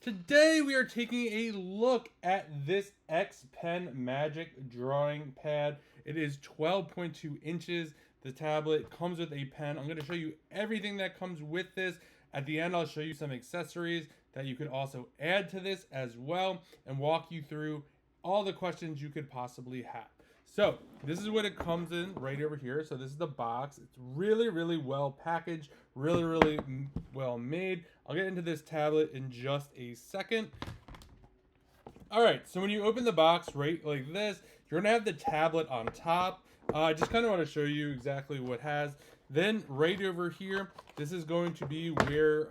Today we are taking a look at this X Pen Magic drawing pad. It is 12.2 inches. The tablet comes with a pen. I'm going to show you everything that comes with this. At the end, I'll show you some accessories that you could also add to this as well and walk you through all the questions you could possibly have. So this is what it comes in right over here. So this is the box. It's really well packaged, really well made. I'll get into this tablet in just a second. All right, so when you open the box right like this, you're gonna have the tablet on top. I just kind of want to show you exactly what it has. Then right over here, this is going to be where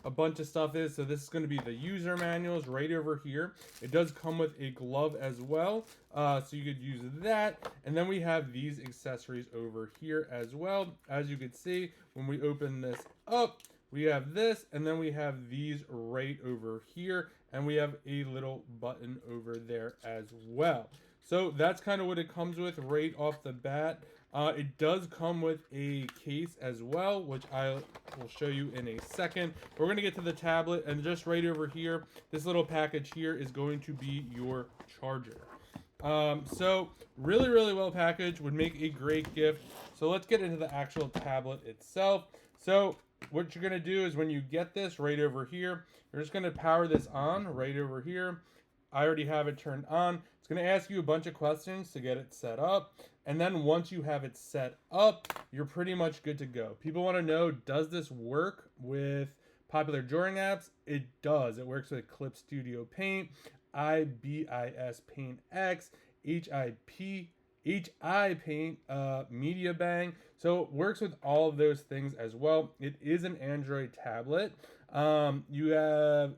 a bunch of stuff is. So this is going to be the user manuals right over here. It does come with a glove as well, so you could use that. And then we have these accessories over here as well. As you can see, when we open this up, we have this, and then we have these right over here, and we have a little button over there as well. So that's kind of what it comes with right off the bat. It does come with a case as well, which I will show you in a second. We're going to get to the tablet, and just right over here, this little package here is going to be your charger. So really well packaged, would make a great gift. So let's get into the actual tablet itself. So what you're going to do is when you get this right over here, you're just going to power this on right over here. I already have it turned on. It's going to ask you a bunch of questions to get it set up. And then once you have it set up, you're pretty much good to go. People want to know, does this work with popular drawing apps? It does. It works with Clip Studio Paint, IBIS Paint X, HI Paint, Media Bang. So it works with all of those things as well. It is an Android tablet. You have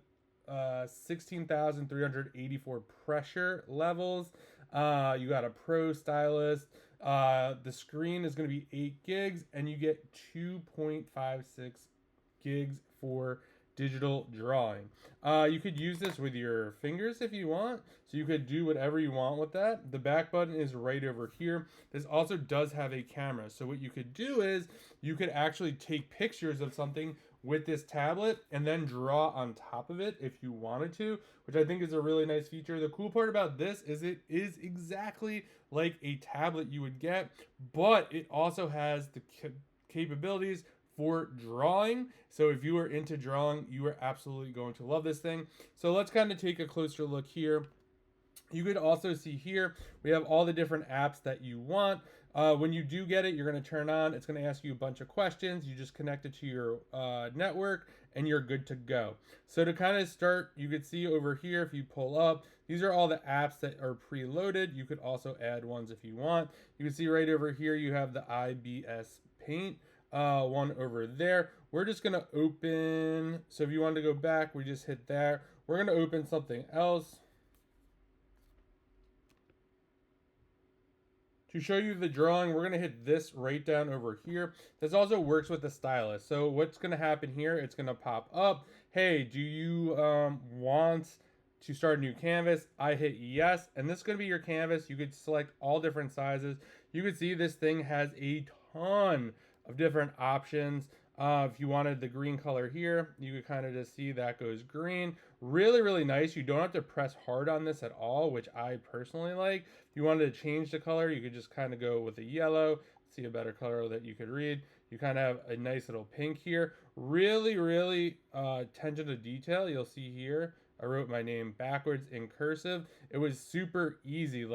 16,384 pressure levels. You got a pro stylus. The screen is going to be 8 gigs, and you get 2.56 gigs for digital drawing. You could use this with your fingers if you want, so you could do whatever you want with that. The back button is right over here. This also does have a camera, so what you could do is you could actually take pictures of something with this tablet and then draw on top of it if you wanted to, which I think is a really nice feature. The cool part about this is it is exactly like a tablet you would get, but it also has the capabilities for drawing. So if you are into drawing, you are absolutely going to love this thing. So let's kind of take a closer look here. You could also see here, we have all the different apps that you want. When you do get it, you're going to turn on. It's going to ask you a bunch of questions. You just connect it to your network, and you're good to go. So to kind of start, you could see over here, if you pull up, these are all the apps that are preloaded. You could also add ones if you want. You can see right over here, you have the IBS Paint one over there. We're just going to open. So if you want to go back, we just hit there. We're going to open something else. To show you the drawing, we're going to hit this right down over here. This also works with the stylus. So what's going to happen here, it's going to pop up. Hey, do you want to start a new canvas? I hit yes, and this is going to be your canvas. You could select all different sizes. You can see this thing has a ton of different options. If you wanted the green color here, you could kind of just see that goes green. Really nice. You don't have to press hard on this at all, which I personally like. If you wanted to change the color, you could just kind of go with a yellow. See a better color that you could read. You kind of have a nice little pink here. Really attention to detail. You'll see here, I wrote my name backwards in cursive. It was super easy.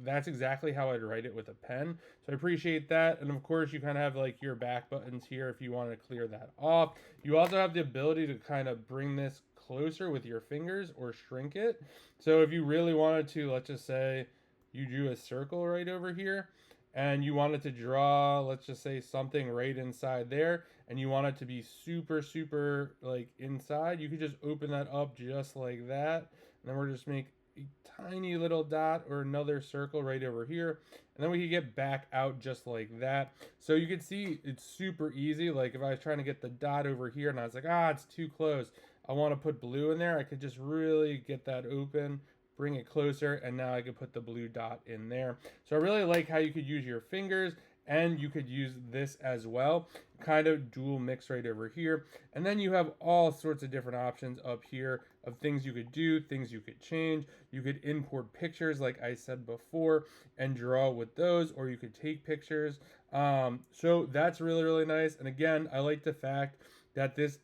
That's exactly how I'd write it with a pen. So I appreciate that. And of course, you kind of have like your back buttons here if you want to clear that off. You also have the ability to kind of bring this closer with your fingers or shrink it. So if you really wanted to, let's just say you drew a circle right over here, and you wanted to draw, let's just say, something right inside there, and you want it to be super like inside, you could just open that up just like that, and then we're just make a tiny little dot or another circle right over here, and then we can get back out just like that. So you can see it's super easy. Like if I was trying to get the dot over here and I was like, it's too close, I want to put blue in there, I could just really get that open, bring it closer, and now I can put the blue dot in there. So I really like how you could use your fingers and you could use this as well. Kind of dual mix right over here. And then you have all sorts of different options up here of things you could do, things you could change. You could import pictures like I said before and draw with those, or you could take pictures. So that's really, really nice. And again, I like the fact that this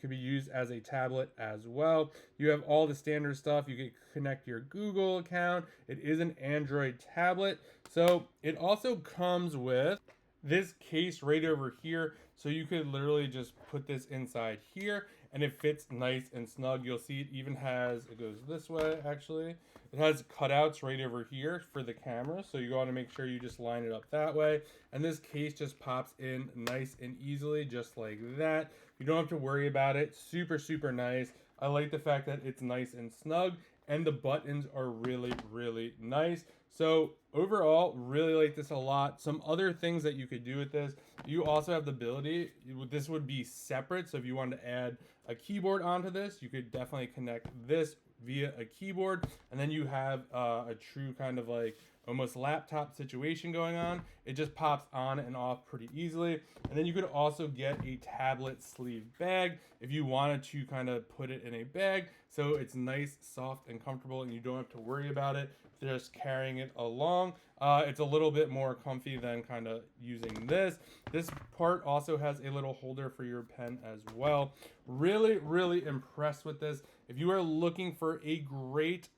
could be used as a tablet as well. You have all the standard stuff. You can connect your Google account. It is an Android tablet. So it also comes with this case right over here. So you could literally just put this inside here and it fits nice and snug. You'll see it even has, it goes this way actually. It has cutouts right over here for the camera. So you want to make sure you just line it up that way. And this case just pops in nice and easily, just like that. You don't have to worry about it. Super, super nice. I like the fact that it's nice and snug and the buttons are really, really nice. So overall, really like this a lot. Some other things that you could do with this, you also have the ability, this would be separate. So if you wanted to add a keyboard onto this, you could definitely connect this via a keyboard. And then you have a true kind of like almost laptop situation going on. It just pops on and off pretty easily. And then you could also get a tablet sleeve bag if you wanted to kind of put it in a bag. So it's nice, soft, and comfortable, and you don't have to worry about it just carrying it along. It's a little bit more comfy than kind of using this. This part also has a little holder for your pen as well. Really, really impressed with this. If you are looking for a great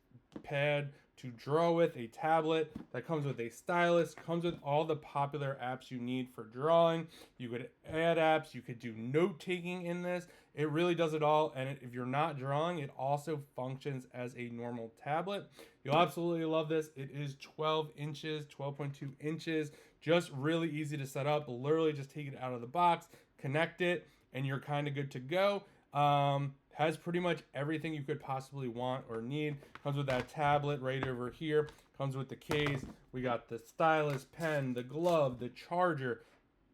pad to draw with, a tablet that comes with a stylus, comes with all the popular apps you need for drawing. You could add apps, you could do note taking in this. It really does it all, and if you're not drawing, it also functions as a normal tablet. You'll absolutely love this. It is 12 inches, 12.2 inches, just really easy to set up. Literally just take it out of the box, connect it, and you're kind of good to go. Has pretty much everything you could possibly want or need. Comes with that tablet right over here. Comes with the case. We got the stylus, pen, the glove, the charger.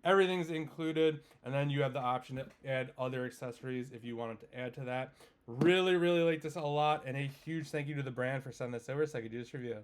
Everything's included. And then you have the option to add other accessories if you wanted to add to that. Really, really like this a lot. And a huge thank you to the brand for sending this over so I could do this review.